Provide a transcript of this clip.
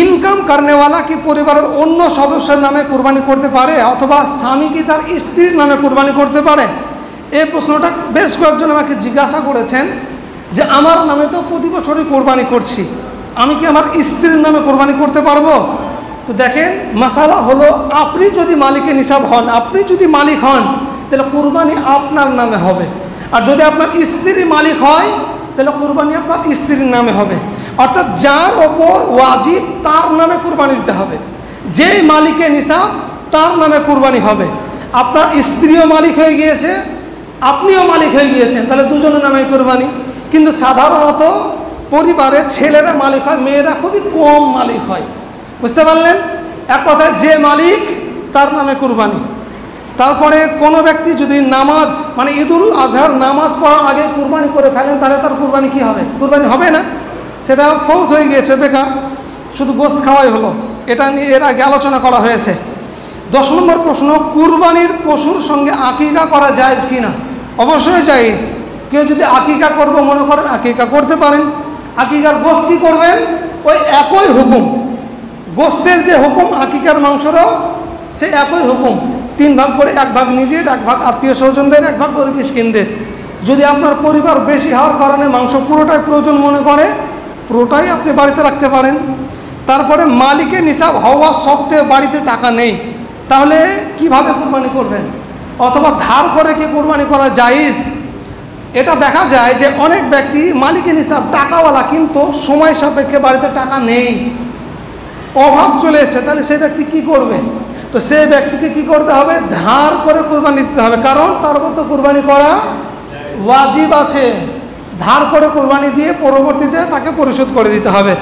Income করনেওয়ালা কি পরিবারের অন্য সদস্যের নামে কুরবানি করতে পারে, অথবা স্বামী কি তার স্ত্রীর নামে কুরবানি করতে পারে? এই প্রশ্নটা বেশ কয়েকজন আমাকে জিজ্ঞাসা করেছেন যে আমার নামে তো প্রতি বছরই কোরবানি করছি, আমি কি আমার স্ত্রীর নামে কোরবানি করতে পারবো? তো দেখেন, মাসালা হলো, আপনি যদি মালিকে নিসাব হন, আপনি যদি মালিক হন, তাহলে কুরবানি আপনার নামে হবে। আর যদি আপনার স্ত্রী মালিক হয়, তাহলে কুরবানি আপনার স্ত্রীর নামে হবে। অর্থাৎ যার ওপর ওয়াজিব তার নামে কুরবানি দিতে হবে। যেই মালিকে নিসাব তার নামে কুরবানি হবে। আপনার স্ত্রীও মালিক হয়ে গিয়েছে, আপনিও মালিক হয়ে গিয়েছেন, তাহলে দুজনের নামে কুরবানি। কিন্তু সাধারণত পরিবারে ছেলেরা মালিক হয়, মেয়েরা খুবই কম মালিক হয়। বুঝতে পারলেন? এক কথায় যে মালিক তার নামে কুরবানি। তারপরে কোনো ব্যক্তি যদি নামাজ, মানে ঈদুল আজহার নামাজ পড়ার আগে কুরবানি করে ফেলেন, তাহলে তার কুরবানি কি হবে? কুরবানি হবে না, সেটা ফৌত হয়ে গিয়েছে, বেকার, শুধু গোশত খাওয়াই হলো। এটা নিয়ে এর আগে আলোচনা করা হয়েছে। 10 নম্বর প্রশ্ন, কুরবানির পশুর সঙ্গে আকিকা করা জায়েজ কিনা? অবশ্যই জায়েজ। কেউ যদি আকিকা করবো মনে করেন, আকিকা করতে পারেন। আকিকার গোশত কি করবেন? ওই একই হুকুম, গোশতের যে হুকুম আকিকার মাংসরও সে একই হুকুম। 3 ভাগ করে, 1 ভাগ নিজের, 1 ভাগ আত্মীয় স্বজনদের, 1 ভাগ গরিব মিসকিনদের। যদি আপনার পরিবার বেশি হওয়ার কারণে মাংস পুরোটাই প্রয়োজন মনে করে, পুরোটাই আপনি বাড়িতে রাখতে পারেন। তারপরে মালিকের নিসাব হওয়া সত্ত্বেও বাড়িতে টাকা নেই, তাহলে কিভাবে কুরবানি করবেন? অথবা ধার করে কি কুরবানি করা জায়েজ? এটা দেখা যায় যে অনেক ব্যক্তি মালিকের নিসাব টাকাওয়ালা, কিন্তু সময় সাপেক্ষে বাড়িতে টাকা নেই, অভাব চলে এসছে, তাহলে সেই ব্যক্তি কি করবে? তো সেই ব্যক্তিকে কি করতে হবে? ধার করে কুরবানি দিতে হবে, কারণ তার উপর তো কুরবানি করা ওয়াজিব আছে। ধার করে কুরবানি দিয়ে পরবর্তীতে তাকে পরিশোধ করে দিতে হবে।